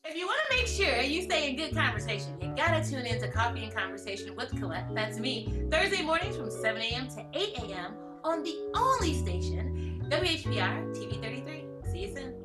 If you want to make sure you stay in good conversation, you gotta tune in to Coffee and Conversation with Collette. That's me. Thursday mornings from 7 a.m. to 8 a.m. on the only station, WHBR TV 33. See you soon.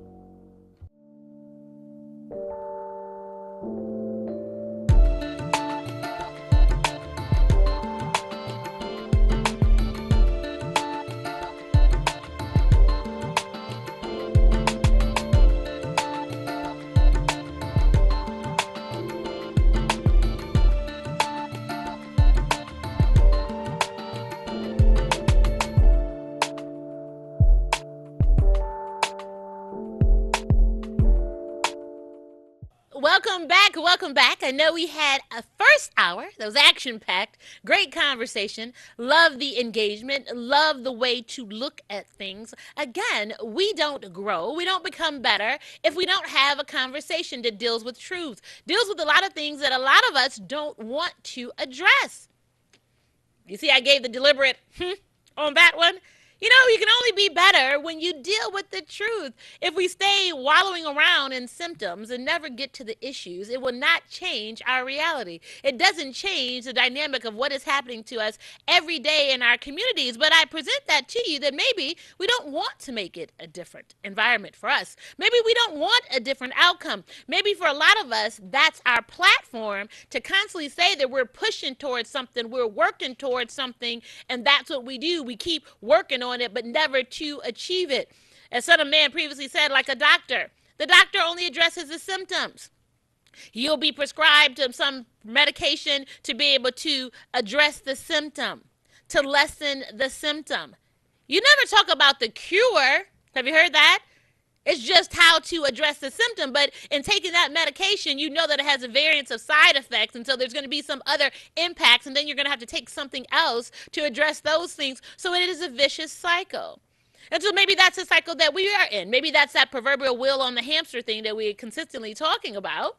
Welcome back. Welcome back. I know we had a first hour that was action packed. Great conversation. Love the engagement. Love the way to look at things. Again, we don't grow. We don't become better if we don't have a conversation that deals with truth, deals with a lot of things that a lot of us don't want to address. You see, I gave the deliberate on that one. You know, you can only be better when you deal with the truth. If we stay wallowing around in symptoms and never get to the issues, it will not change our reality. It doesn't change the dynamic of what is happening to us every day in our communities. But I present that to you that maybe we don't want to make it a different environment for us. Maybe we don't want a different outcome. Maybe for a lot of us, that's our platform to constantly say that we're pushing towards something, we're working towards something, and that's what we do. We keep working on it, but never to achieve it. As Son of Man previously said, like a doctor, the doctor only addresses the symptoms. You'll be prescribed some medication to be able to address the symptom, to lessen the symptom. You never talk about the cure. Have you heard that? It's just how to address the symptom. But in taking that medication, you know that it has a variance of side effects. And so there's going to be some other impacts. And then you're going to have to take something else to address those things. So it is a vicious cycle. And so maybe that's a cycle that we are in. Maybe that's that proverbial wheel on the hamster thing that we're consistently talking about.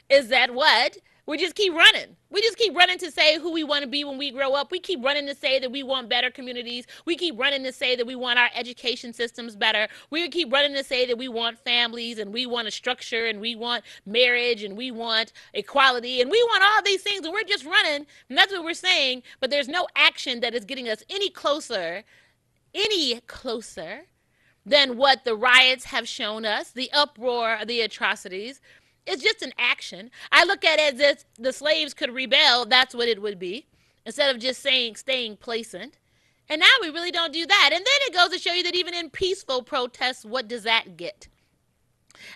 Is that what? We just keep running. We just keep running to say who we want to be when we grow up. We keep running to say that we want better communities. We keep running to say that we want our education systems better. We keep running to say that we want families and we want a structure and we want marriage and we want equality and we want all these things. And we're just running. And that's what we're saying. But there's no action that is getting us any closer than what the riots have shown us, the uproar, the atrocities. It's just an action. I look at it as if the slaves could rebel. That's what it would be. Instead of just saying, staying placent. And now we really don't do that. And then it goes to show you that even in peaceful protests, what does that get?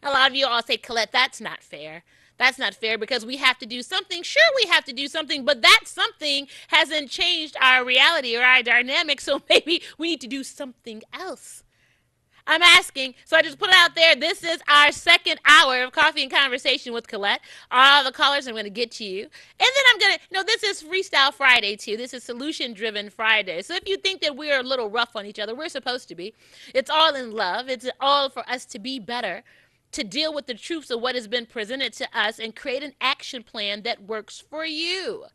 A lot of you all say, Collette, that's not fair. That's not fair because we have to do something. Sure, we have to do something, but that something hasn't changed our reality or our dynamic, so maybe we need to do something else. I'm asking, so I just put it out there. This is our second hour of Coffee and Conversation with Collette. All the callers, I'm going to get to you. And then I'm going to, this is Freestyle Friday too. This is Solution Driven Friday. So if you think that we're a little rough on each other, we're supposed to be. It's all in love. It's all for us to be better, to deal with the truths of what has been presented to us and create an action plan that works for you.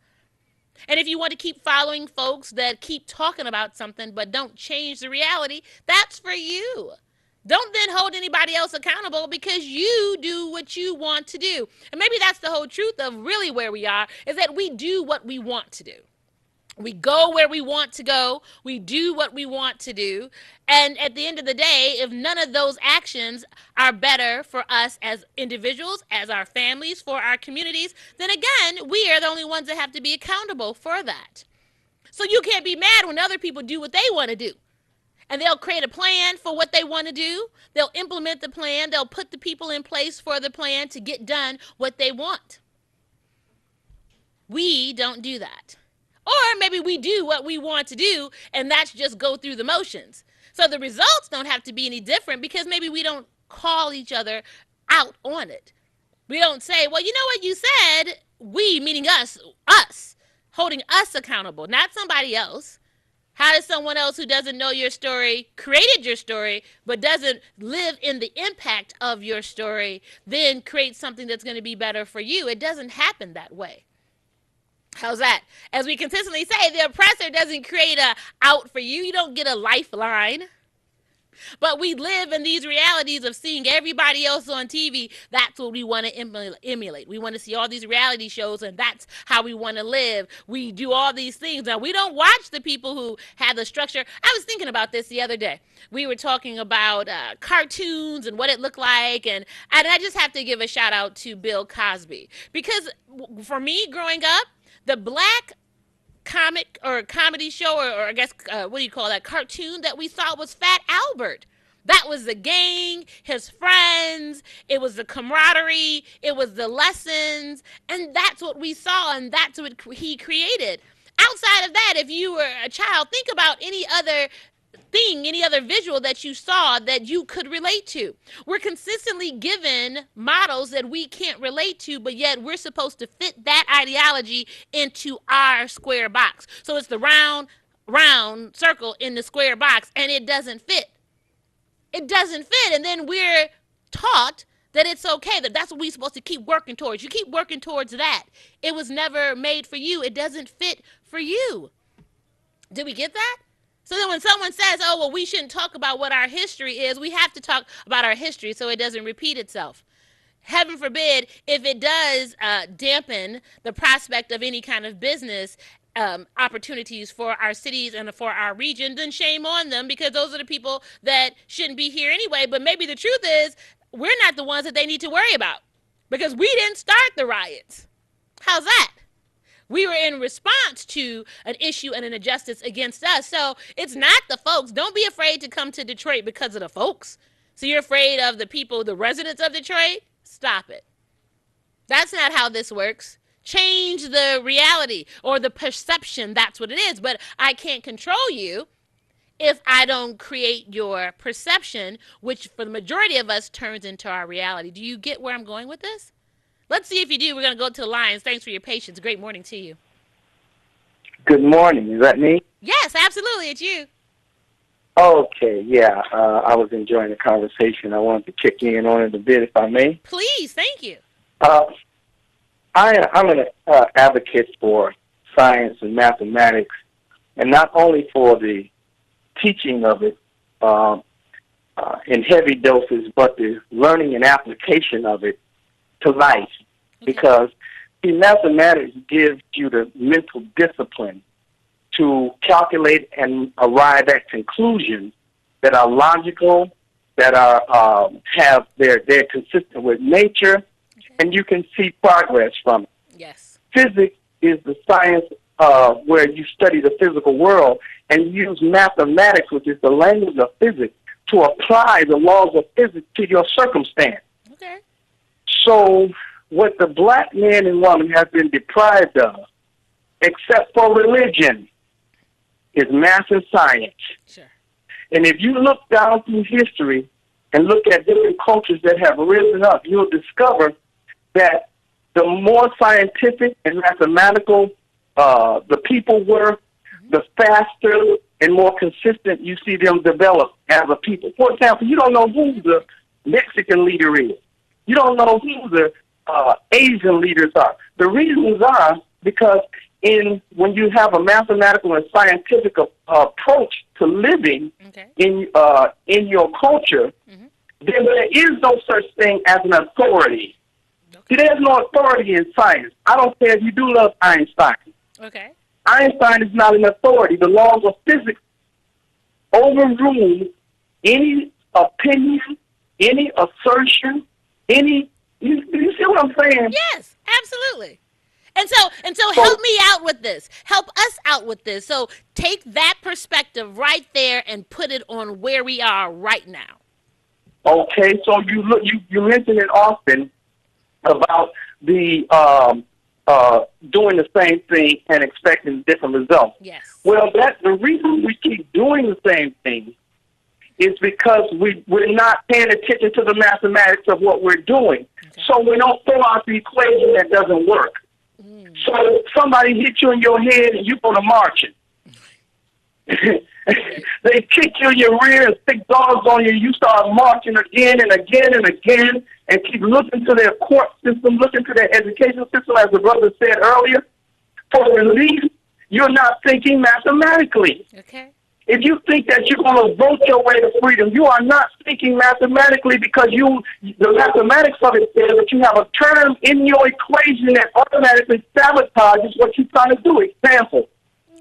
And if you want to keep following folks that keep talking about something but don't change the reality, that's for you. Don't then hold anybody else accountable because you do what you want to do. And maybe that's the whole truth of really where we are, is that we do what we want to do. We go where we want to go. We do what we want to do. And at the end of the day, if none of those actions are better for us as individuals, as our families, for our communities, then again, we are the only ones that have to be accountable for that. So you can't be mad when other people do what they want to do. And they'll create a plan for what they want to do. They'll implement the plan. They'll put the people in place for the plan to get done what they want. We don't do that. Or maybe we do what we want to do, and that's just go through the motions. So the results don't have to be any different because maybe we don't call each other out on it. We don't say, well, you know what you said? We, meaning us, holding us accountable, not somebody else. How does someone else who doesn't know your story, created your story, but doesn't live in the impact of your story, then create something that's going to be better for you? It doesn't happen that way. How's that? As we consistently say, the oppressor doesn't create a out for you. You don't get a lifeline. But we live in these realities of seeing everybody else on TV. That's what we want to emulate. We want to see all these reality shows, and that's how we want to live. We do all these things. Now, we don't watch the people who have the structure. I was thinking about this the other day. We were talking about cartoons and what it looked like, and I just have to give a shout out to Bill Cosby. Because for me, growing up, the black comic or comedy show, or I guess, what do you call that, cartoon that we thought was Fat Albert. That was the gang, his friends, it was the camaraderie, it was the lessons, and that's what we saw, and that's what he created. Outside of that, if you were a child, think about any other thing, any other visual that you saw that you could relate to. We're consistently given models that we can't relate to, but yet we're supposed to fit that ideology into our square box. So it's the round circle in the square box, and it doesn't fit. It doesn't fit, and then we're taught that it's okay, that that's what we're supposed to keep working towards. You keep working towards that. It was never made for you. It doesn't fit for you. Did we get that? So then when someone says, oh, well, we shouldn't talk about what our history is, we have to talk about our history so it doesn't repeat itself. Heaven forbid if it does dampen the prospect of any kind of business opportunities for our cities and for our region, then shame on them, because those are the people that shouldn't be here anyway. But maybe the truth is we're not the ones that they need to worry about, because we didn't start the riots. How's that? We were in response to an issue and an injustice against us. So it's not the folks. Don't be afraid to come to Detroit because of the folks. So you're afraid of the people, the residents of Detroit? Stop it. That's not how this works. Change the reality or the perception. That's what it is. But I can't control you if I don't create your perception, which for the majority of us turns into our reality. Do you get where I'm going with this? Let's see if you do. We're going to go to the lines. Thanks for your patience. Great morning to you. Good morning. Is that me? Yes, absolutely. It's you. Okay, yeah. I was enjoying the conversation. I wanted to kick in on it a bit, if I may. Please. Thank you. I'm an advocate for science and mathematics, and not only for the teaching of it in heavy doses, but the learning and application of it to life. Okay. Because see, mathematics gives you the mental discipline to calculate and arrive at conclusions that are logical, that are they're consistent with nature, okay, and you can see progress from it. Yes. Physics is the science where you study the physical world and use mathematics, which is the language of physics, to apply the laws of physics to your circumstance. Okay. So what the black man and woman have been deprived of, except for religion, is math and science. Sure. And if you look down through history and look at different cultures that have risen up, you'll discover that the more scientific and mathematical the people were, the faster and more consistent you see them develop as a people. For example, you don't know who the Mexican leader is. You don't know who the Asian leaders are. The reasons are because when you have a mathematical and scientific approach to living, okay, in your culture, mm-hmm, then there is no such thing as an authority. Okay. See, there's no authority in science. I don't care if you do love Einstein. Okay. Einstein is not an authority. The laws of physics overrule any opinion, any assertion, any. You see what I'm saying? Yes, absolutely. And so help me out with this. Help us out with this. So take that perspective right there and put it on where we are right now. Okay, so you mentioned it often about the doing the same thing and expecting different results. Yes. Well, the reason we keep doing the same thing is because we're not paying attention to the mathematics of what we're doing. Okay. So we don't throw out the equation that doesn't work. Mm. So somebody hit you in your head and you go to marching. They kick you in your rear and stick dogs on you. You start marching again and again and again and keep looking to their court system, looking to their education system, as the brother said earlier. For relief, you're not thinking mathematically. Okay. If you think that you're going to vote your way to freedom, you are not thinking mathematically, because the mathematics of it says that you have a term in your equation that automatically sabotages what you're trying to do. Example,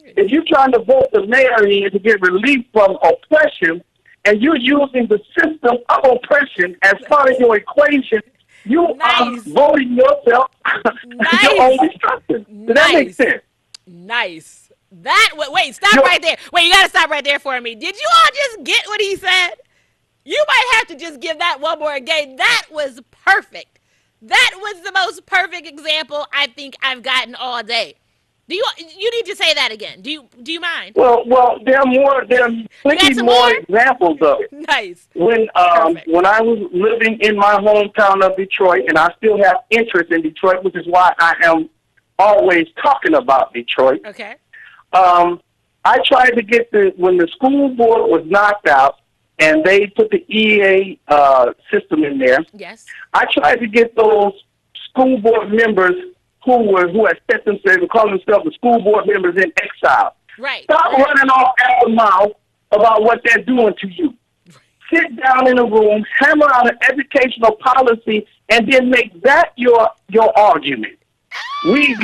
if you're trying to vote the mayor in to get relief from oppression, and you're using the system of oppression as part of your equation, you are Nice. voting yourself your own Nice. destruction. Does that make Nice. sense? Nice. Wait, stop You're, right there. Wait, you gotta stop right there for me. Did you all just get what he said? You might have to just give that one more again. That was perfect. That was the most perfect example I think I've gotten all day. You need to say that again. Do you mind? there are You got plenty some more more? examples of it. Nice. Perfect. When I was living in my hometown of Detroit, and I still have interest in Detroit, which is why I am always talking about Detroit. Okay. I tried to get when the school board was knocked out and they put the EA system in there. Yes. I tried to get those school board members who had set themselves and call themselves the school board members in exile. Right. Stop running off at the mouth about what they're doing to you. Sit down in a room, hammer out an educational policy, and then make that your argument. We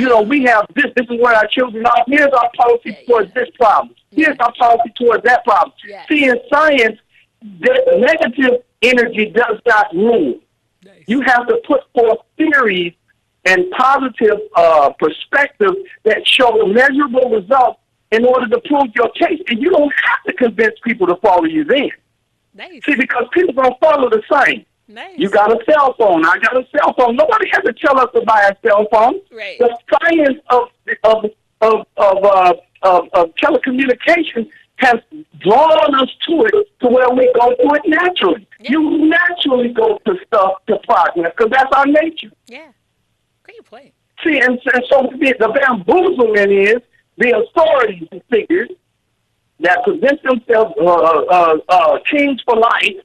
have this. This is where our children are. Here's our policy towards this problem. Here's our policy towards that problem. Yeah. See, in science, the negative energy does not rule. Nice. You have to put forth theories and positive perspectives that show measurable results in order to prove your case. And you don't have to convince people to follow you then. Nice. See, because people don't follow the same. Nice. You got a cell phone. I got a cell phone. Nobody has to tell us to buy a cell phone. Right. The science of telecommunications has drawn us to it, to where we go to it naturally. Yeah. You naturally go to progress, because that's our nature. Yeah. Great point. See, and so the bamboozlement is the authority figures that present themselves kings for life,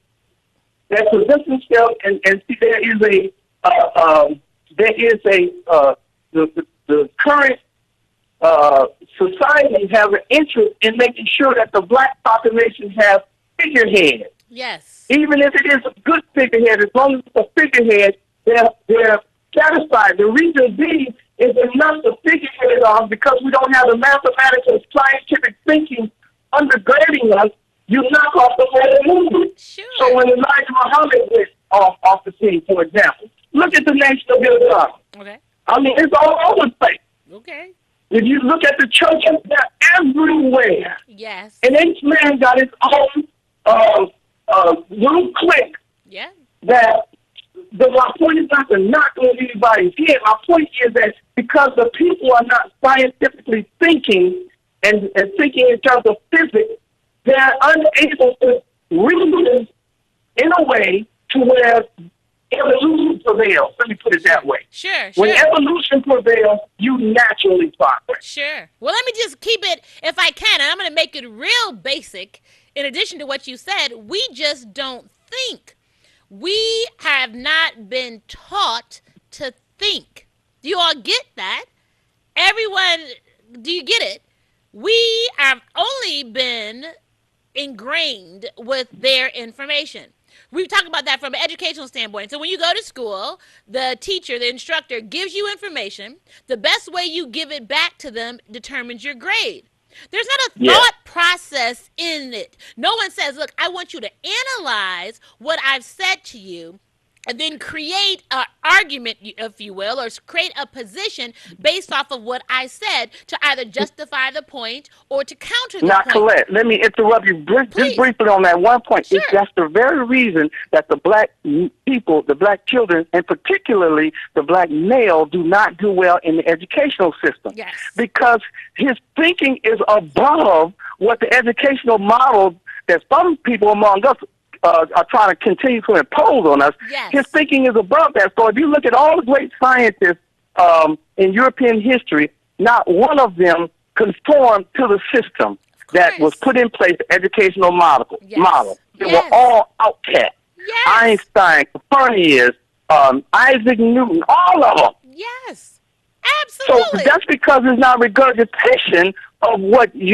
that present themselves, and see, the current society has an interest in making sure that the black population has figureheads. Yes. Even if it is a good figurehead, as long as it's a figurehead, they're satisfied. The reason being is enough to figurehead on, because we don't have the mathematics and scientific thinking undergirding us. You knock off the whole movement. Sure. So when Elijah Muhammad went off the scene, for example, look at the nation of Islam. Okay. I mean, it's all over the place. Okay. If you look at the churches, they're everywhere. Yes. And each man got his own little clique. Yeah. That my point is not to knock on anybody's head. My point is that because the people are not scientifically thinking and thinking in terms of physics, they're unable to reason in a way to where evolution prevails. Let me put it that way. Sure. When evolution prevails, you naturally progress. Sure. Well, let me just keep it, if I can, and I'm going to make it real basic. In addition to what you said, we just don't think. We have not been taught to think. Do you all get that? Everyone, do you get it? We have only been ingrained with their information. We talk about that from an educational standpoint. So when you go to school, the teacher, the instructor gives you information. The best way you give it back to them determines your grade. There's not a thought process in it. No one says, look, I want you to analyze what I've said to you and then create an argument, if you will, or create a position based off of what I said to either justify the point or to counter the point. Now, Collette, let me interrupt you just briefly on that one point. Sure. That's the very reason that the black people, the black children, and particularly the black male, do not do well in the educational system. Yes. Because his thinking is above what the educational model that some people among us are trying to continue to impose on us. Yes. His thinking is above that. So if you look at all the great scientists in European history, not one of them conformed to the system that was put in place, the educational model. They were all outcasts. Yes. Einstein, Copernicus, Isaac Newton, all of them. Yes. Absolutely. So that's because it's not regurgitation of what they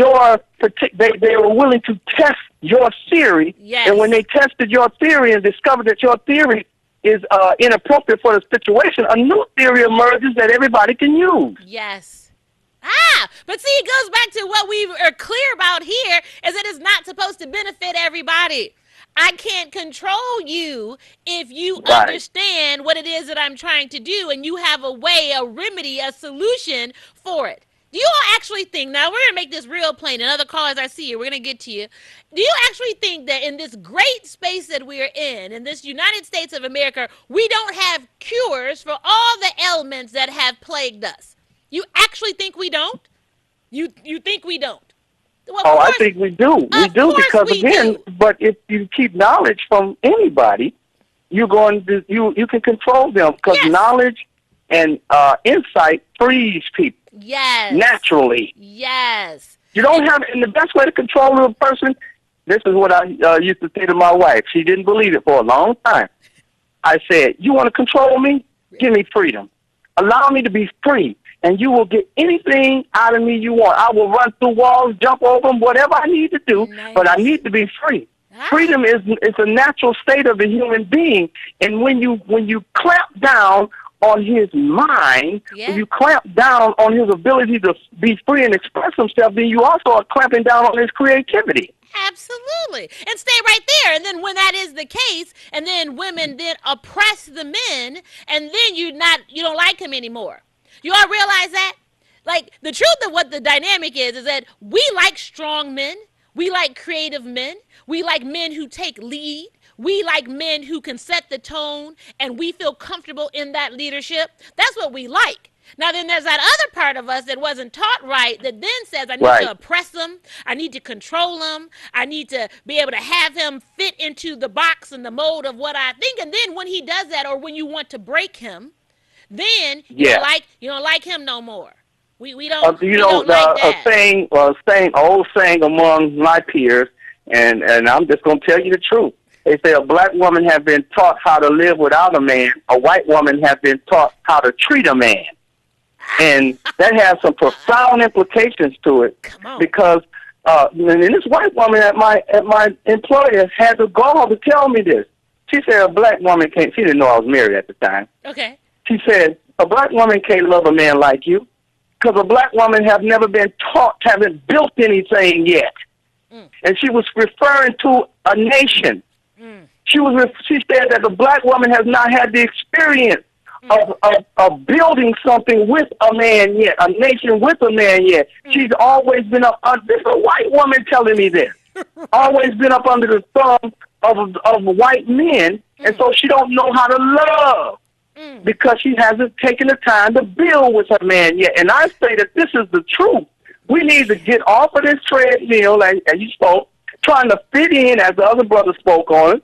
were willing to test your theory, and when they Yes. tested your theory and discovered that your theory is inappropriate for the situation, a new theory emerges that everybody can use. Yes. But see, it goes back to what we are clear about here is that it's not supposed to benefit everybody. I can't control you if you Right. understand what it is that I'm trying to do and you have a way, a remedy, a solution for it. Do you all actually think, now we're going to make this real plain, and other callers I see here, we're going to get to you. Do you actually think that in this great space that we are in this United States of America, we don't have cures for all the ailments that have plagued us? You actually think we don't? You think we don't? Well, Oh, I think we do. We of do course because we again, do. but if you keep knowledge from anybody, you can control them because Yes. knowledge and insight frees people Yes. naturally. Yes. You don't have, and the best way to control a person, this is what I used to say to my wife. She didn't believe it for a long time. I said, you want to control me? Give me freedom. Allow me to be free, and you will get anything out of me you want. I will run through walls, jump over them, whatever I need to do, but I Nice. need to be free. Ah. Freedom is a natural state of the human being, and when you clamp down on his mind, when Yeah. you clamp down on his ability to be free and express himself, then you also are clamping down on his creativity. Absolutely. And stay right there. And then when that is the case, and then women then oppress the men, and then you don't like him anymore. You all realize that? Like the truth of what the dynamic is that we like strong men. We like creative men. We like men who take lead. We like men who can set the tone and we feel comfortable in that leadership. That's what we like. Now, then there's that other part of us that wasn't taught right that then says, I need to Right. oppress him. I need to control him. I need to be able to have him fit into the box and the mold of what I think. And then when he does that, or when you want to break him, then Yeah. you don't like him no more. We You we know, don't like a that. saying, old saying among my peers, and I'm just going to tell you the truth. They say a black woman has been taught how to live without a man. A white woman has been taught how to treat a man, and that has some profound implications to it. Come on. Because and this white woman at my employer had the gall to tell me this. She said a black woman can't. She didn't know I was married at the time. Okay. She said a black woman can't love a man like you because a black woman have never been taught, haven't built anything yet. And she was referring to a nation. She said that the black woman has not had the experience of building something with a man yet, a nation with a man yet. She's always been up. This is a white woman telling me this. Always been up under the thumb of white men, and so she don't know how to love because she hasn't taken the time to build with her man yet. And I say that this is the truth. We need to get off of this treadmill, as you spoke, trying to fit in, as the other brother spoke on it,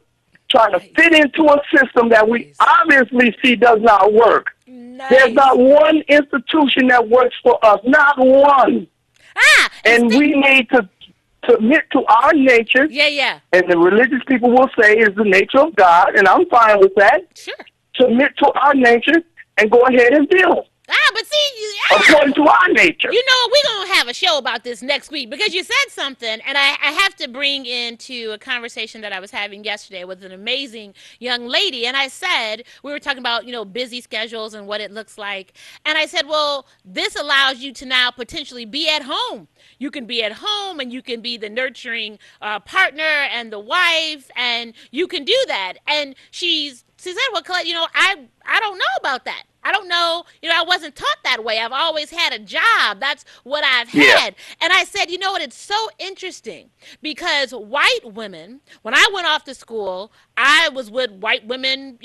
trying to fit into a system that we obviously see does not work. Nice. There's not one institution that works for us, not one. And we need to submit to our nature, yeah. and the religious people will say is the nature of God, and I'm fine with that. Sure. Submit to our nature and go ahead and build But see, according to our nature. you know, we're going to have a show about this next week because you said something, and I have to bring into a conversation that I was having yesterday with an amazing young lady. And I said, we were talking about, busy schedules and what it looks like. And I said, well, this allows you to now potentially be at home. You can be at home and you can be the nurturing partner and the wife, and you can do that. And she said, well, Collette, I don't know about that. I don't know. I wasn't taught that way. I've always had a job. That's what I've had. Yeah. And I said, you know what? It's so interesting because white women, when I went off to school, I was with white women,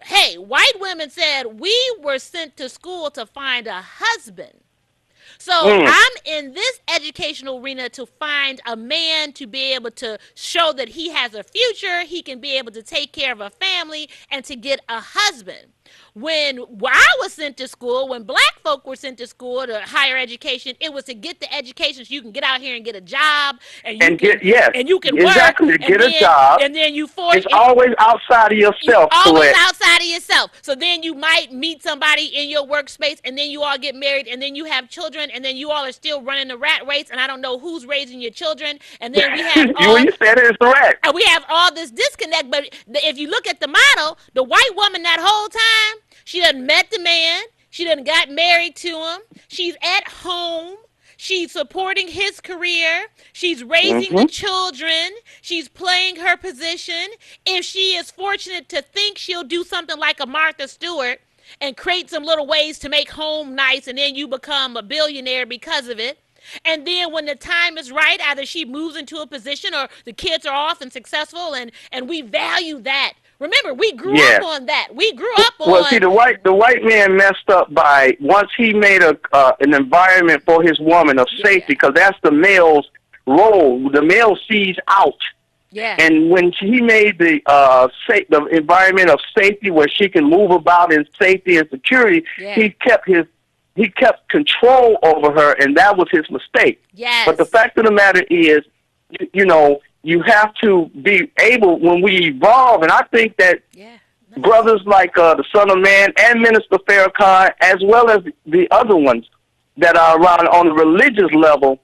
hey, white women said we were sent to school to find a husband. So I'm in this educational arena to find a man to be able to show that he has a future, he can be able to take care of a family, and to get a husband. When I was sent to school, when black folk were sent to school to higher education, it was to get the education so you can get out here and get a job, and you And can get, yes, work, exactly, to get a job. and then you force It's always outside of you yourself, always Collette. outside of yourself. So then you might meet somebody in your workspace, and then you all get married, and then you have children, and then you all are still running the rat race, and I don't know who's raising your children, and then When you said it, it's correct. we have all this disconnect. But if you look at the model, the white woman that whole time, she done met the man, she done got married to him, she's at home, she's supporting his career. She's raising the Hmm. children. She's playing her position. If she is fortunate to think she'll do something like a Martha Stewart and create some little ways to make home nice, and then you become a billionaire because of it. And then when the time is right, either she moves into a position or the kids are off and successful, and we value that. Remember, we grew up Yes. on that. We grew up Well, see, on the white man messed up by once he made an environment for his woman of yeah, safety, because that's the male's role. The male sees out, yeah, and when he made the environment of safety where she can move about in safety and security, yeah, he kept control over her, and that was his mistake. But the yes, fact of the matter is, you have to be able, when we evolve, and I think that yeah, brothers like the Son of Man and Minister Farrakhan, as well as the other ones that are around on the religious level,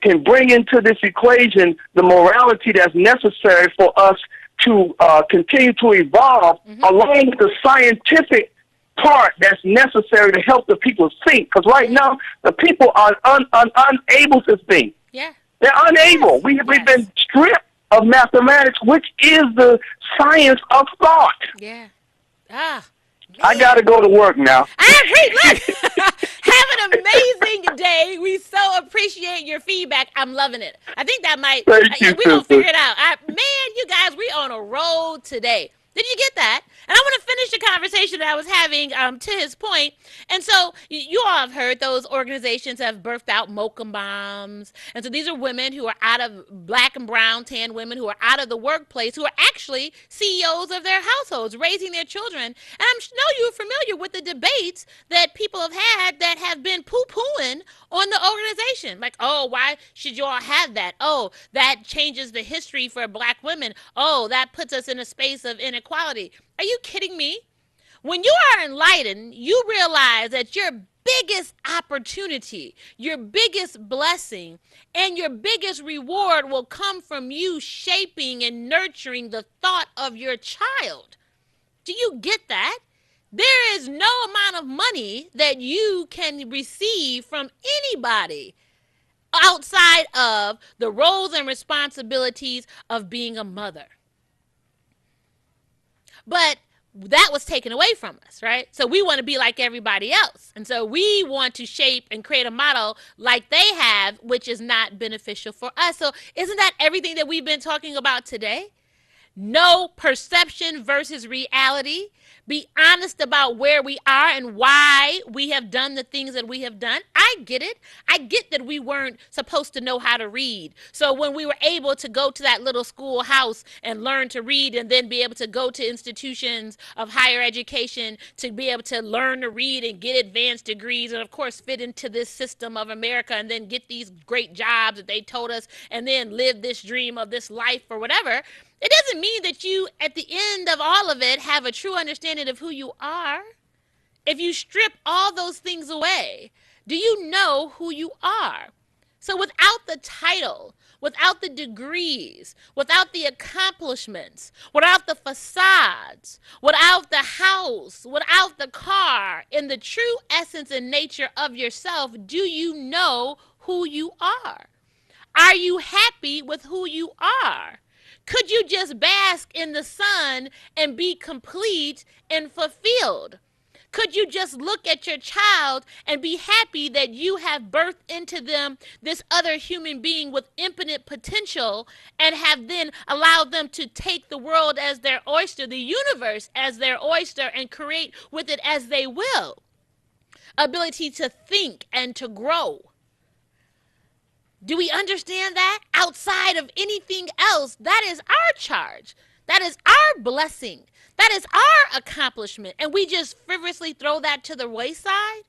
can bring into this equation the morality that's necessary for us to continue to evolve, along with the scientific part that's necessary to help the people think. Because right now, the people are unable to think. yeah, They're unable. yes, We've yes, been stripped of mathematics, which is the science of thought. yeah. Ah, I man. got to go to work now. I agree. Look, have an amazing day. We so appreciate your feedback. I'm loving it. I think that might, Thank you, we're going to sister. figure it out. Man, you guys, we on a roll today. Did you get that? And I want to finish the conversation that I was having to his point. And so you all have heard those organizations have birthed out Mocha Moms. And so these are women who are out of black and brown, tan women who are out of the workplace, who are actually CEOs of their households, raising their children. And I know you're familiar with the debates that people have had that have been poo-pooing on the organization. Like, oh, why should you all have that? Oh, that changes the history for black women. Oh, that puts us in a space of inequality. Are you kidding me? When you are enlightened, you realize that your biggest opportunity, your biggest blessing, and your biggest reward will come from you shaping and nurturing the thought of your child. Do you get that? There is no amount of money that you can receive from anybody outside of the roles and responsibilities of being a mother. But that was taken away from us, right? So we want to be like everybody else. And so we want to shape and create a model like they have, which is not beneficial for us. So isn't that everything that we've been talking about today? Know perception versus reality. Be honest about where we are and why we have done the things that we have done. I get it. I get that we weren't supposed to know how to read. So when we were able to go to that little schoolhouse and learn to read, and then be able to go to institutions of higher education to be able to learn to read and get advanced degrees, and of course fit into this system of America, and then get these great jobs that they told us, and then live this dream of this life or whatever, it doesn't mean that you, at the end of all of it, have a true understanding of who you are. If you strip all those things away, do you know who you are? So without the title, without the degrees, without the accomplishments, without the facades, without the house, without the car, in the true essence and nature of yourself, do you know who you are? Are you happy with who you are? Could you just bask in the sun and be complete and fulfilled? Could you just look at your child and be happy that you have birthed into them this other human being with infinite potential, and have then allowed them to take the world as their oyster, the universe as their oyster, and create with it as they will? Ability to think and to grow. Do we understand that? Outside of anything else, that is our charge. That is our blessing. That is our accomplishment. And we just frivolously throw that to the wayside.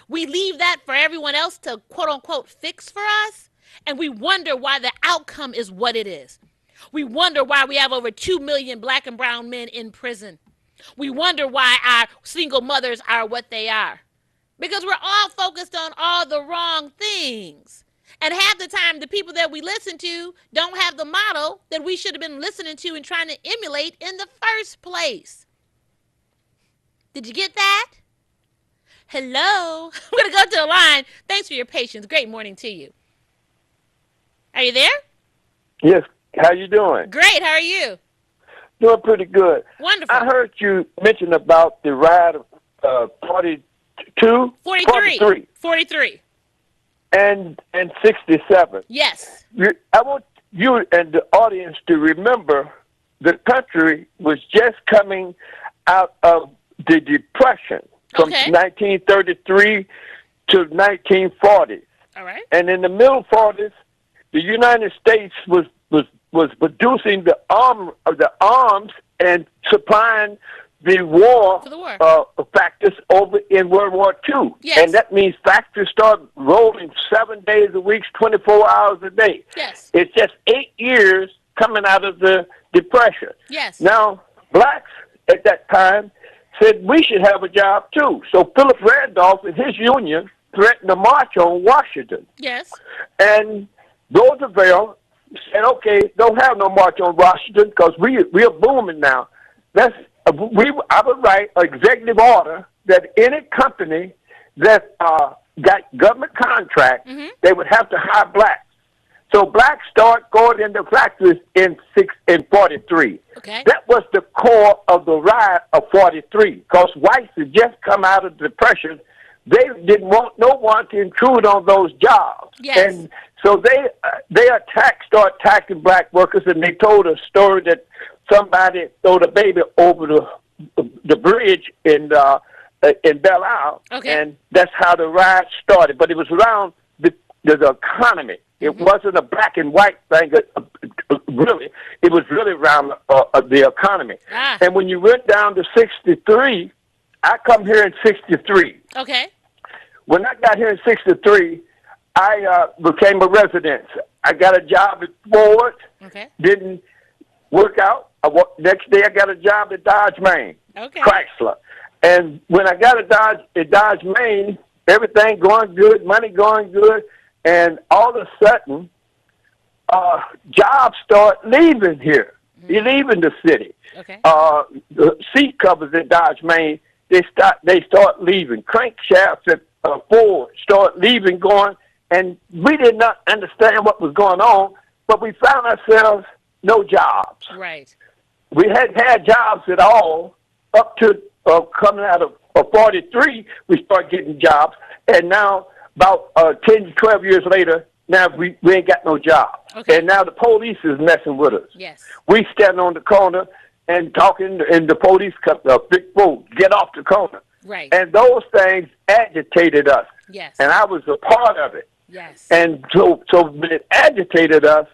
We leave that for everyone else to quote unquote fix for us. And we wonder why the outcome is what it is. We wonder why we have over 2 million black and brown men in prison. We wonder why our single mothers are what they are. Because we're all focused on all the wrong things. And half the time, the people that we listen to don't have the model that we should have been listening to and trying to emulate in the first place. Did you get that? Hello? We're going to go to the line. Thanks for your patience. Great morning to you. Are you there? Yes. How you doing? Great. How are you? Doing pretty good. Wonderful. I heard you mention about the ride of 42? 43. 43. And 67. Yes. I want you and the audience to remember the country was just coming out of the Depression from 1933 to 1940s. All right. And in the middle 40s, the United States was producing the arms and supplying the war factors over in World War II. Yes. And that means factories start rolling 7 days a week, 24 hours a day. Yes. It's just 8 years coming out of the Depression. Yes. Now, blacks at that time said we should have a job too. So Philip Randolph and his union threatened to march on Washington. Yes. And Roosevelt said, okay, don't have no march on Washington because we're booming now. I would write an executive order that any company that got government contract, they would have to hire blacks. So blacks start going into factories in 43. Okay. That was the core of the riot of 43 because whites had just come out of the Depression. They didn't want no one to intrude on those jobs. Yes. And so they start attacking black workers, and they told a story that somebody threw the baby over the bridge in Belle Isle, and that's how the riot started. But it was around the economy. It wasn't a black and white thing. Really, it was really around the economy. Ah. And when you went down to 63, I come here in 63. Okay. When I got here in 63, I became a resident. I got a job at Ford. Okay. Didn't work out. Next day, I got a job at Dodge Main, Chrysler. And when I got a Dodge Main, everything going good, money going good, and all of a sudden, jobs start leaving here. They're leaving the city. Okay. The seat covers at Dodge Main, they start leaving. Crankshafts at Ford start leaving, going, and we did not understand what was going on, but we found ourselves no jobs. Right. We hadn't had jobs at all up to coming out of 43. We started getting jobs, and now about 10 to 12 years later, now we ain't got no job. Okay. And now the police is messing with us. Yes. We standing on the corner and talking, and the police come, big fool, get off the corner. Right. And those things agitated us. Yes. And I was a part of it. Yes. And so it agitated us,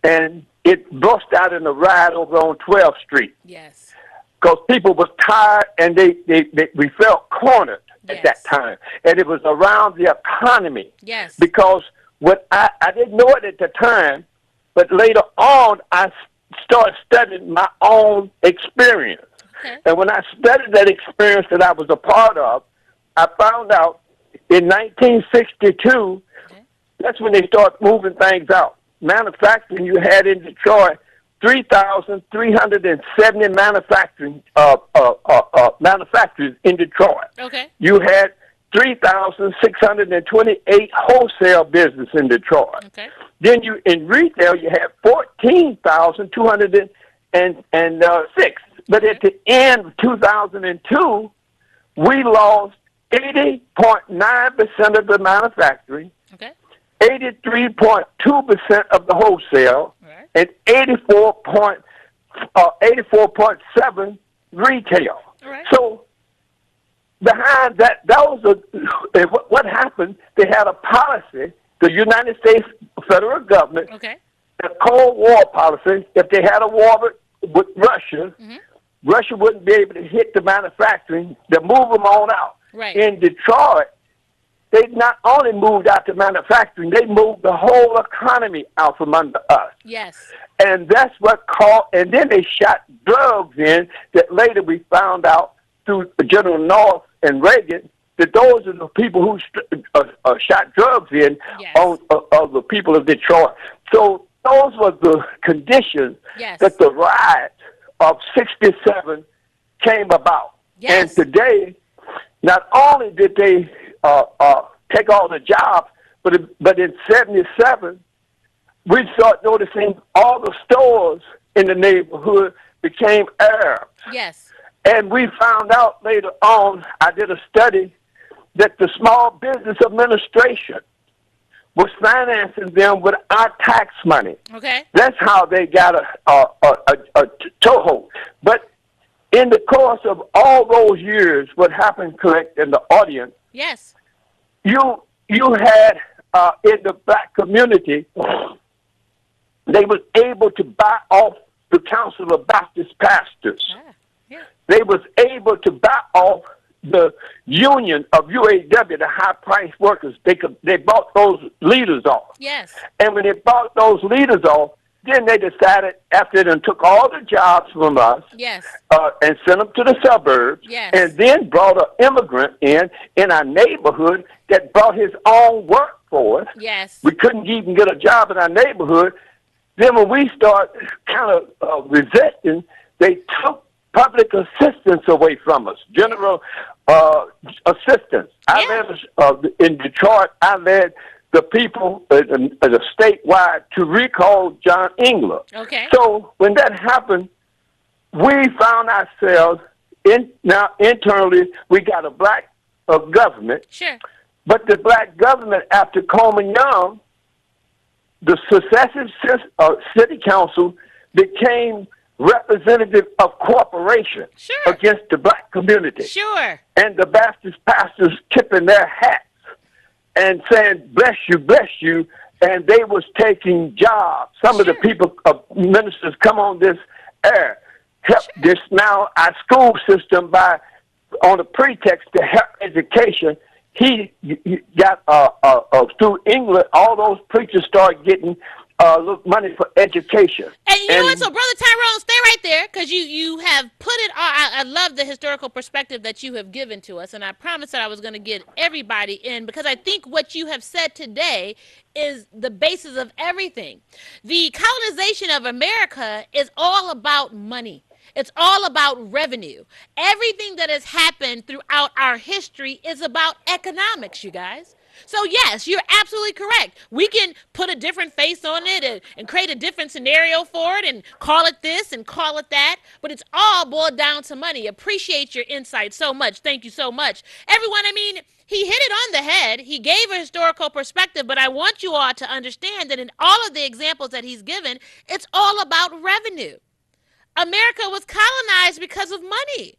and it burst out in a riot over on 12th Street. Yes. Because people was tired, and we felt cornered at that time. And it was around the economy. Yes. Because what I didn't know it at the time, but later on I started studying my own experience. Okay. And when I studied that experience that I was a part of, I found out in 1962, that's when they started moving things out. Manufacturing, you had in Detroit 3,370 manufacturers in Detroit. Okay. You had 3,628 wholesale business in Detroit. Okay. Then in retail, you had 14,206. But at the end of 2002, we lost 80.9% of the manufacturing, 83.2% of the wholesale, and 84.7 retail. So behind that was what happened. They had a policy, the United States federal government, a Cold War policy. If they had a war with Russia. Mm-hmm. Russia wouldn't be able to hit the manufacturing to move them on out. Right. In Detroit, they not only moved out the manufacturing, they moved the whole economy out from under us. Yes. And that's what caused, and then they shot drugs in that later we found out through General North and Reagan that those are the people who shot drugs in Yes. on of the people of Detroit. So those were the conditions Yes. that the riots of '67 came about. Yes. And today, not only did they take all the jobs, but in '77, we started noticing all the stores in the neighborhood became Arabs. Yes. And we found out later on, I did a study, that the Small Business Administration was financing them with our tax money. Okay. That's how they got a toehold. But in the course of all those years, what happened, Collette, in the audience, Yes. you had in the black community, they was able to buy off the Council of Baptist Pastors. Ah, yeah. They was able to buy off the union of UAW, the high-priced workers. They bought those leaders off. Yes. And when they bought those leaders off, then they decided, after they took all the jobs from us, Yes. and sent them to the suburbs, Yes. and then brought an immigrant in our neighborhood that brought his own workforce. Yes. We couldn't even get a job in our neighborhood. Then when we start kind of resisting, they took public assistance away from us, general assistance. Yeah. I led in Detroit. I led the people as a statewide to recall John Engler. Okay. So when that happened, we found ourselves now internally. We got a black government, Sure. but the black government after Coleman Young, the successive city council became representative of corporation Sure. against the black community. Sure. And the Baptist pastors tipping their hats and saying, bless you, and they was taking jobs. Some of the people, ministers come on this air, help this now our school system by, on a pretext to help education. He got, through England, all those preachers started getting money for education. And you know what? So, Brother Tyrone, stay right there, because you have put it all. I love the historical perspective that you have given to us, and I promised that I was going to get everybody in, because I think what you have said today is the basis of everything. The colonization of America is all about money. It's all about revenue. Everything that has happened throughout our history is about economics, you guys. So yes, you're absolutely correct. We can put a different face on it and create a different scenario for it and call it this and call it that, but it's all boiled down to money. Appreciate your insight so much. Thank you so much. Everyone, I mean, he hit it on the head. He gave a historical perspective, but I want you all to understand that in all of the examples that he's given, it's all about revenue. America was colonized because of money.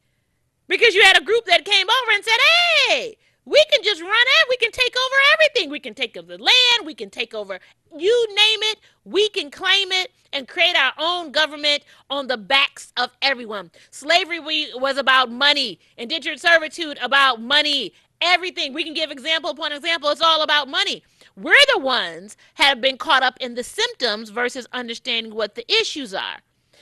Because you had a group that came over and said, hey, we can just run it. We can take over everything. We can take over the land. We can take over, you name it. We can claim it and create our own government on the backs of everyone. Slavery was about money. Indentured servitude about money. Everything. We can give example upon example. It's all about money. We're the ones have been caught up in the symptoms versus understanding what the issues are.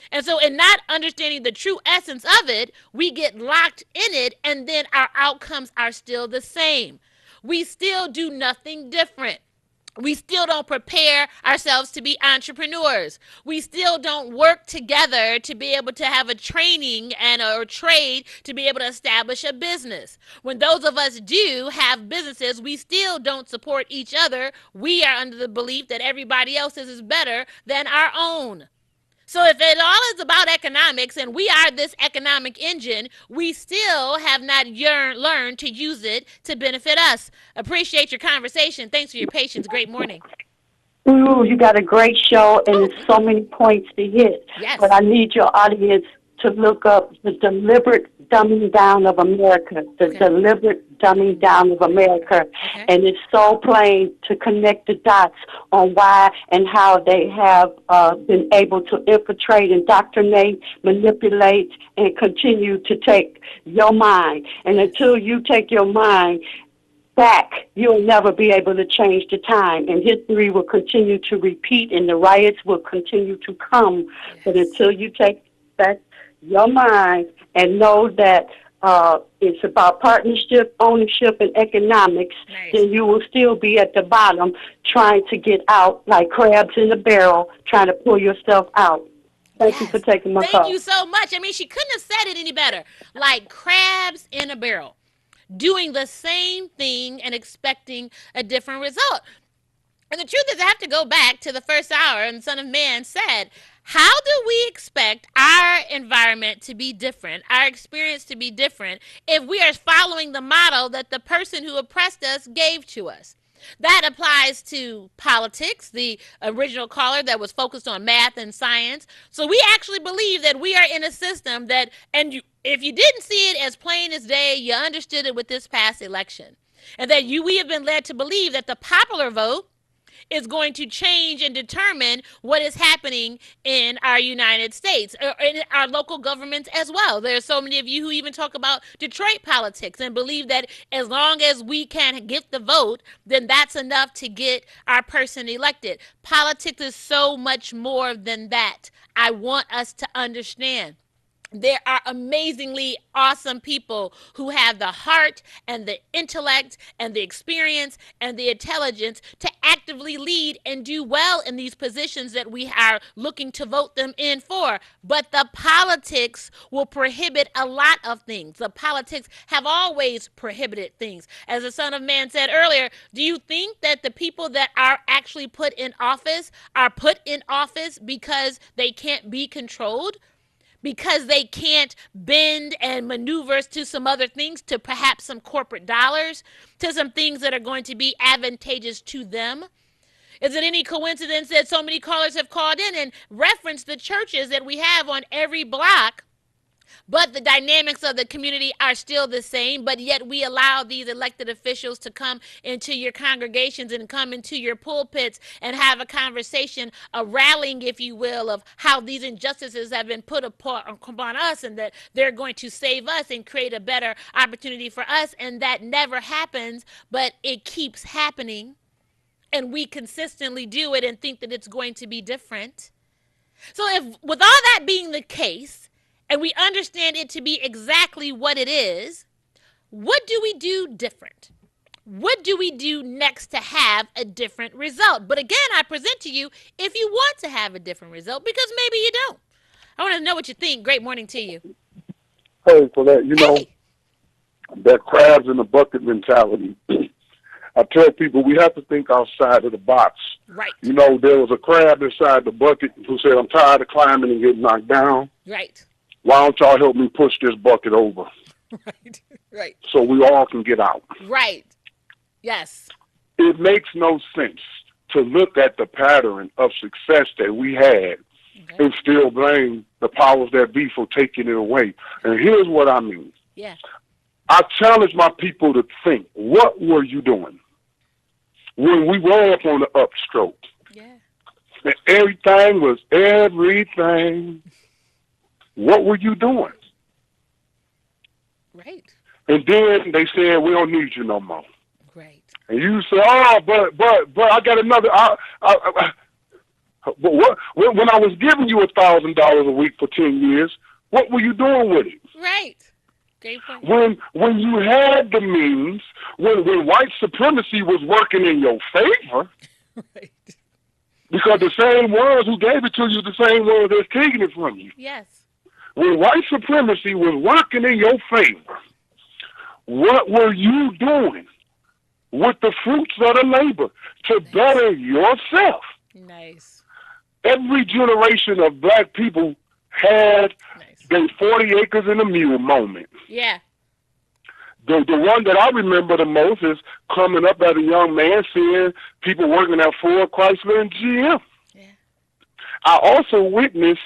And so in not understanding the true essence of it, we get locked in it, and then our outcomes are still the same. We still do nothing different. We still don't prepare ourselves to be entrepreneurs. We still don't work together to be able to have a training and or trade to be able to establish a business. When those of us do have businesses, we still don't support each other. We are under the belief that everybody else's is better than our own. So if it all is about economics and we are this economic engine, we still have not learned to use it to benefit us. Appreciate your conversation. Thanks for your patience. Great morning. Ooh, you got a great show, and there's so many points to hit. Yes. But I need your audience to look up the deliberate dumbing down of America, the Okay. deliberate dumbing down of America. Okay. And it's so plain to connect the dots on why and how they have been able to infiltrate, indoctrinate, manipulate, and continue to take your mind. And until you take your mind back, you'll never be able to change the time. And history will continue to repeat, and the riots will continue to come. But Yes. until you take back your mind and know that it's about partnership, ownership, and economics, Nice. then you will still be at the bottom trying to get out like crabs in a barrel, trying to pull yourself out. Thank you for Yes. taking my Thank call. you so much. I mean, she couldn't have said it any better. Like crabs in a barrel, doing the same thing and expecting a different result. And the truth is, I have to go back to the first hour, and the Son of Man said, how do we expect our environment to be different, our experience to be different, if we are following the model that the person who oppressed us gave to us? That applies to politics, the original caller that was focused on math and science. So we actually believe that we are in a system that, and if you didn't see it as plain as day, you understood it with this past election. And that we have been led to believe that the popular vote is going to change and determine what is happening in our United States or in our local governments as well. There are so many of you who even talk about Detroit politics and believe that as long as we can get the vote, then that's enough to get our person elected. Politics is so much more than that. I want us to understand. There are amazingly awesome people who have the heart and the intellect and the experience and the intelligence to actively lead and do well in these positions that we are looking to vote them in for. But the politics will prohibit a lot of things. The politics have always prohibited things. As the Son of Man said earlier, do you think that the people that are actually put in office are put in office because they can't be controlled? Because they can't bend and maneuver to some other things, to perhaps some corporate dollars, to some things that are going to be advantageous to them? Is it any coincidence that so many callers have called in and referenced the churches that we have on every block, but the dynamics of the community are still the same, but yet we allow these elected officials to come into your congregations and come into your pulpits and have a conversation, a rallying, if you will, of how these injustices have been put upon us and that they're going to save us and create a better opportunity for us. And that never happens, but it keeps happening. And we consistently do it and think that it's going to be different. So if, with all that being the case, and we understand it to be exactly what it is, what do we do different? What do we do next to have a different result? But again, I present to you if you want to have a different result, because maybe you don't. I want to know what you think. Great morning to you. Hey, Collette, you know, Hey. that crabs in the bucket mentality. I tell people we have to think outside of the box. Right. You know, there was a crab inside the bucket who said, I'm tired of climbing and getting knocked down. Right. Why don't y'all help me push this bucket over Right. Right. so we all can get out? Right. Yes. It makes no sense to look at the pattern of success that we had and still blame the powers that be for taking it away. And here's what I mean. Yeah. I challenge my people to think, what were you doing when we were up on the upstroke? Yeah. And everything was everything. What were you doing? Right. And then they said, we don't need you no more. Right. And you say, oh, but I got another. But when I was giving you $1,000 a week for 10 years, what were you doing with it? Right. Great point. When you had the means, when white supremacy was working in your favor, Right. because the same ones who gave it to you, the same ones that's taking it from you. Yes. When white supremacy was working in your favor, what were you doing with the fruits of the labor to better yourself? Nice. Every generation of black people had their 40 acres and a mule moment. Yeah. The one that I remember the most is coming up as a young man, seeing people working at Ford, Chrysler, and GM. Yeah. I also witnessed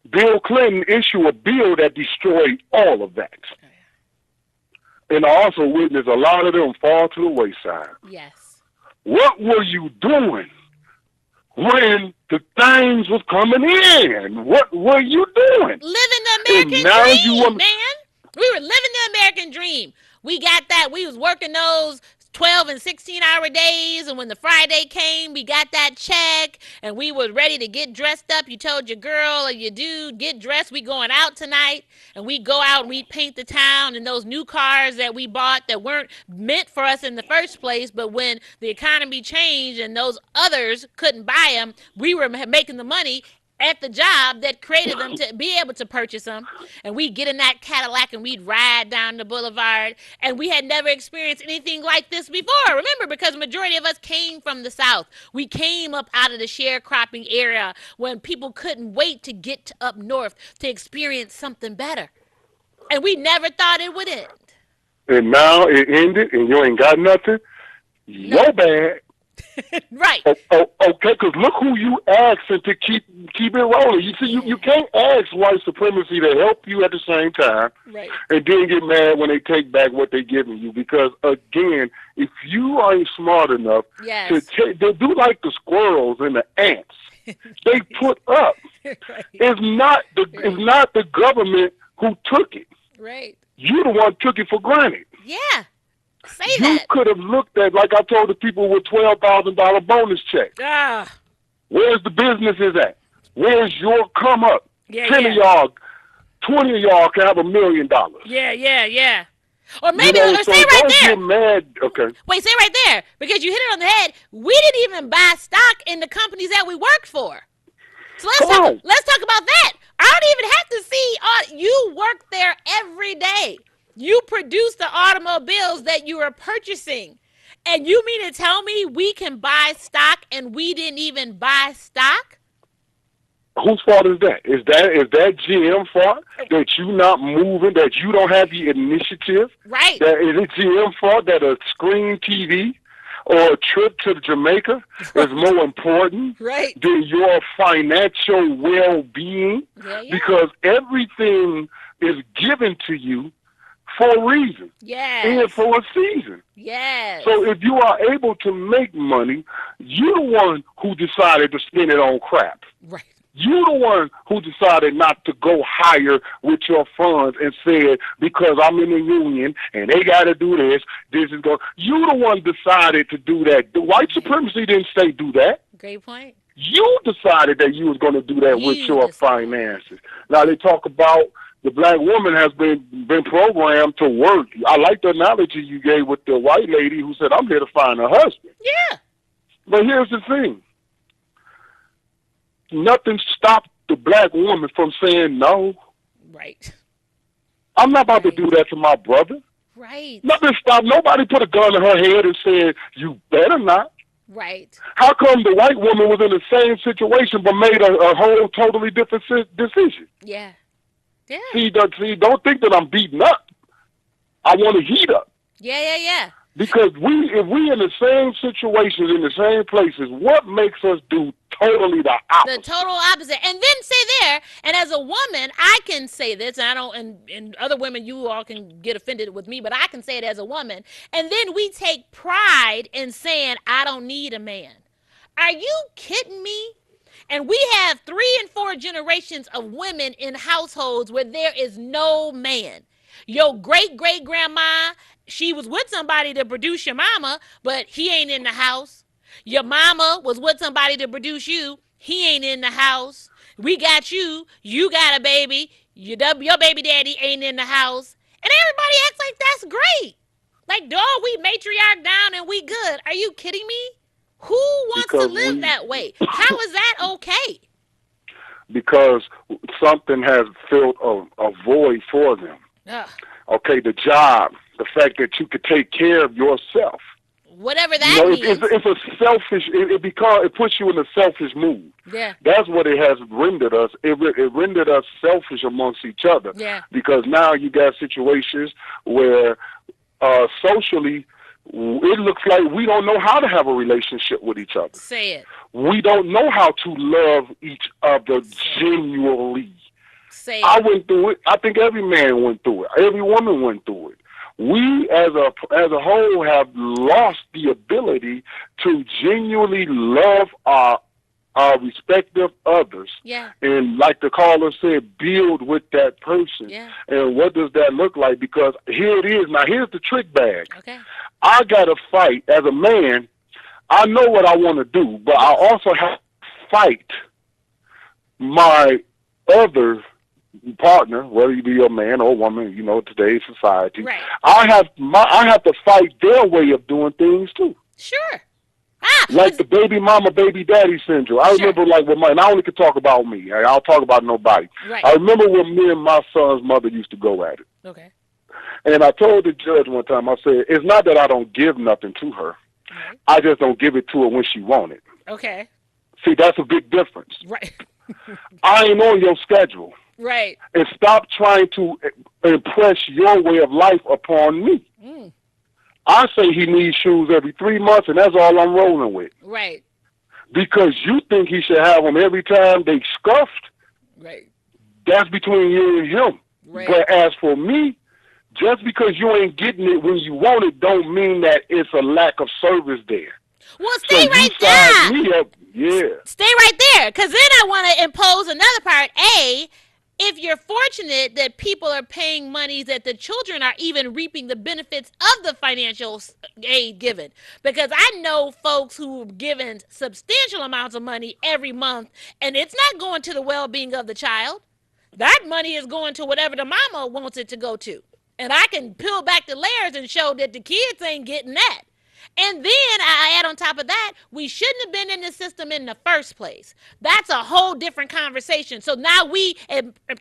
Bill Clinton issued a bill that destroyed all of that. And I also witnessed a lot of them fall to the wayside. Yes. What were you doing when the things was coming in? What were you doing? Living the And American now dream, man. We were living the American dream. We got that. We was working those 12 and 16-hour days, and when the Friday came, we got that check, and we were ready to get dressed up. You told your girl or your dude, get dressed, we going out tonight, and we go out and we paint the town, and those new cars that we bought that weren't meant for us in the first place, but when the economy changed and those others couldn't buy them, we were making the money at the job that created them to be able to purchase them. And we'd get in that Cadillac and we'd ride down the boulevard. And we had never experienced anything like this before. Remember, because the majority of us came from the South. We came up out of the sharecropping era when people couldn't wait to get to up north to experience something better. And we never thought it would end. And now it ended, and you ain't got nothing. No. Your bad. Right. Okay, because look who you asking to keep it rolling. You see, you can't ask white supremacy to help you at the same time, right, and then get mad when they take back what they're giving you. Because again, if you ain't smart enough yes, they do like the squirrels and the ants. They put up. right, It's not the government who took it. right. You the one took it for granted. Yeah. Say You that. could have looked at, like I told the people with $12,000 bonus check. Ah. Where's the businesses at? Where's your come up? Yeah, 10 of y'all, 20 of y'all can have $1 million. Yeah. Or maybe, You know, or so say right don't there. get mad. Okay. Wait, say right there. Because you hit it on the head. We didn't even buy stock in the companies that we worked for. So let's talk about that. I don't even have to see, you work there every day. You produce the automobiles that you are purchasing. And you mean to tell me we can buy stock and we didn't even buy stock? Whose fault is that? Is that GM fault that you not moving, that you don't have the initiative? Right. That is it GM fault that a screen TV or a trip to Jamaica is more important Right. than your financial well-being? Yeah. Because everything is given to you for a reason and Yes. for a season. Yes. So if you are able to make money, you're the one who decided to spend it on crap. Right. You're the one who decided not to go higher with your funds and said, because I'm in the union and they got to do this, this is going. You're the one decided to do that. The white supremacy didn't say do that. Great point. You decided that you was going to do that with You your decided. finances. Now they talk about the black woman has been programmed to work. I like the analogy you gave with the white lady who said, I'm here to find a husband. Yeah. But here's the thing. Nothing stopped the black woman from saying no. Right. I'm not about to do that to my brother. Right. Nothing stopped. Nobody put a gun to her head and said, you better not. Right. How come the white woman was in the same situation but made a whole totally different decision? Yeah. Yeah. See, don't think that I'm beating up. I want to heat up. Yeah. Because if we in the same situations, in the same places, what makes us do totally the opposite? The total opposite. And then say there, and as a woman, I can say this, and I don't, and other women, you all can get offended with me, but I can say it as a woman. And then we take pride in saying, I don't need a man. Are you kidding me? And we have 3 and 4 generations of women in households where there is no man. Your great-great-grandma, she was with somebody to produce your mama, but he ain't in the house. Your mama was with somebody to produce you. He ain't in the house. We got you. You got a baby. Your baby daddy ain't in the house. And everybody acts like that's great. Like, dog, we matriarch down and we good. Are you kidding me? Who wants to live that way? How is that okay? Because something has filled a void for them. Ugh. Okay, the job, the fact that you could take care of yourself. Whatever that means. It's a selfish. It puts you in a selfish mood. Yeah. That's what it has rendered us. It rendered us selfish amongst each other. Yeah. Because now you got situations where socially it looks like we don't know how to have a relationship with each other. Say it. We don't know how to love each other genuinely. Say I it. went through it. I think every man went through it. Every woman went through it. We, as a whole, have lost the ability to genuinely love our respective others, Yeah. and like the caller said, build with that person. Yeah. And what does that look like? Because here it is. Now here's the trick bag. Okay. I got to fight as a man. I know what I want to do, but I Yes. also have to fight my other partner, whether you be a man or a woman, today's society. Right. I have to fight their way of doing things too. Sure. Ah, Like but the baby mama, baby daddy syndrome. I sure. remember like with my, and I only can talk about me. I'll talk about nobody. Right. I remember when me and my son's mother used to go at it. Okay. And I told the judge one time, I said, it's not that I don't give nothing to her. Right. I just don't give it to her when she want it. Okay. See, that's a big difference. Right. I ain't on your schedule. Right. And stop trying to impress your way of life upon me. Mm. I say he needs shoes every 3 months, and that's all I'm rolling with. Right. Because you think he should have them every time they scuffed, Right. that's between you and him. Right. But as for me, just because you ain't getting it when you want it don't mean that it's a lack of service there. Well, So stay you right size there. me up, yeah. Stay right there, because then I want to impose another part. If you're fortunate that people are paying money, that the children are even reaping the benefits of the financial aid given. Because I know folks who are given substantial amounts of money every month, and it's not going to the well-being of the child. That money is going to whatever the mama wants it to go to. And I can peel back the layers and show that the kids ain't getting that. And then I add on top of that, we shouldn't have been in the system in the first place. That's a whole different conversation. So now we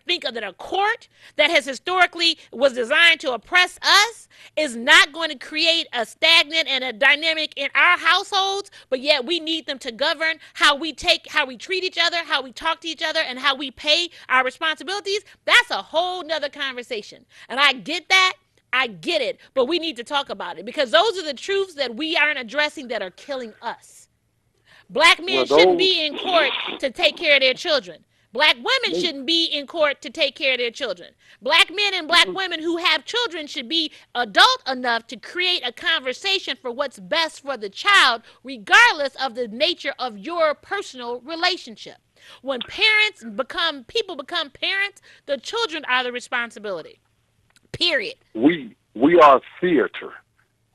think that a court that has historically was designed to oppress us is not going to create a stagnant and a dynamic in our households, but yet we need them to govern how we treat each other, how we talk to each other, and how we pay our responsibilities. That's a whole nother conversation. And I get that. I get it, but we need to talk about it because those are the truths that we aren't addressing that are killing us. Black men Well, shouldn't those, be in court to take care of their children. Black women shouldn't be in court to take care of their children. Black men and black women who have children should be adult enough to create a conversation for what's best for the child, regardless of the nature of your personal relationship. When people become parents, the children are the responsibility. Period. we are theater.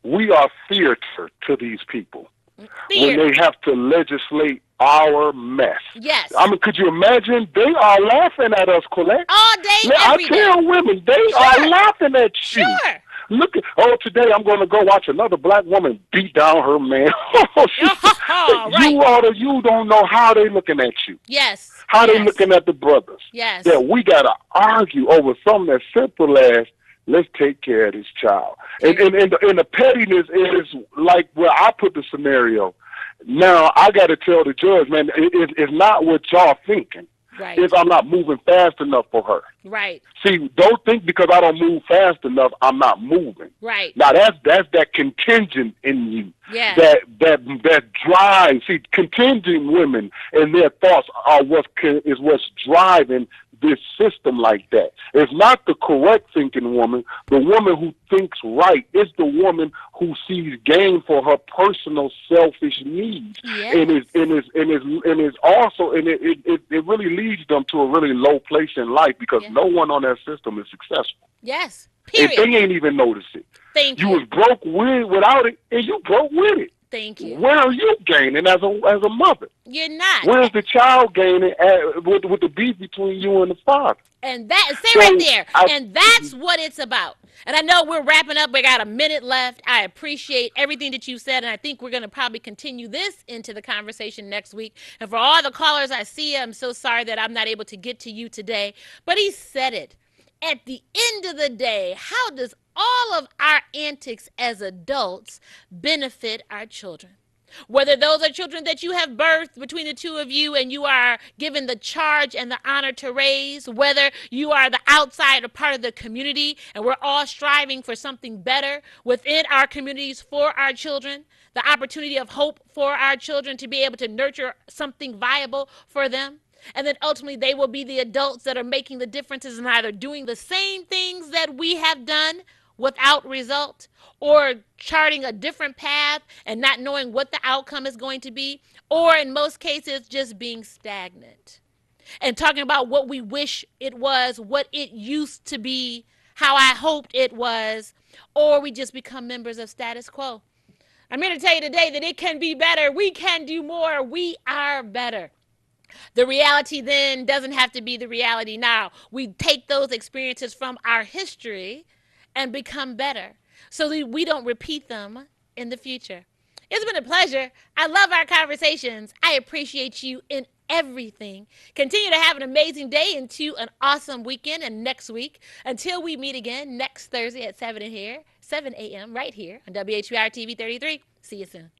We are theater to these people when Theater. they have to legislate our mess. Yes. I mean, could you imagine? They are laughing at us, Collette. All day, Now, I every day. tell women, they Sure. are laughing at you. Sure. Look at, today I'm going to go watch another black woman beat down her man. Right. You don't know how they looking at you. Yes. How they Yes. looking at the brothers. Yes. That we got to argue over something as simple as, let's take care of this child. And the pettiness is like where I put the scenario. Now, I got to tell the judge, man, it's not what y'all thinking. Right. It's I'm not moving fast enough for her. Right. See, don't think because I don't move fast enough, I'm not moving. Right. Now, that's that contingent in you. Yeah. That drive. See, contingent women and their thoughts are what's driving this system like that. It's not the correct thinking woman. The woman who thinks right is the woman who sees gain for her personal selfish needs, Yes. and is also it really leads them to a really low place in life because Yeah. no one on that system is successful. Yes. And Period. they ain't even notice it. Thank You you. was broke without it, and you broke with it. Thank you. Where are you gaining as a mother? You're not. Where's the child gaining with the beef between you and the father? And that stay So, right there. And that's what it's about. And I know we're wrapping up. We got a minute left. I appreciate everything that you said, and I think we're going to probably continue this into the conversation next week. And for all the callers I see, I'm so sorry that I'm not able to get to you today. But he said it. At the end of the day, how does all of our antics as adults benefit our children? Whether those are children that you have birthed between the two of you and you are given the charge and the honor to raise, whether you are the outside or part of the community and we're all striving for something better within our communities for our children, the opportunity of hope for our children to be able to nurture something viable for them. And then ultimately, they will be the adults that are making the differences in either doing the same things that we have done without result, or charting a different path and not knowing what the outcome is going to be, or in most cases, just being stagnant and talking about what we wish it was, what it used to be, how I hoped it was, or we just become members of status quo. I'm here to tell you today that it can be better. We can do more. We are better. The reality then doesn't have to be the reality now. We take those experiences from our history and become better so that we don't repeat them in the future. It's been a pleasure. I love our conversations. I appreciate you in everything. Continue to have an amazing day into an awesome weekend and next week. Until we meet again next Thursday at 7 a.m. right here on WHUR TV 33. See you soon.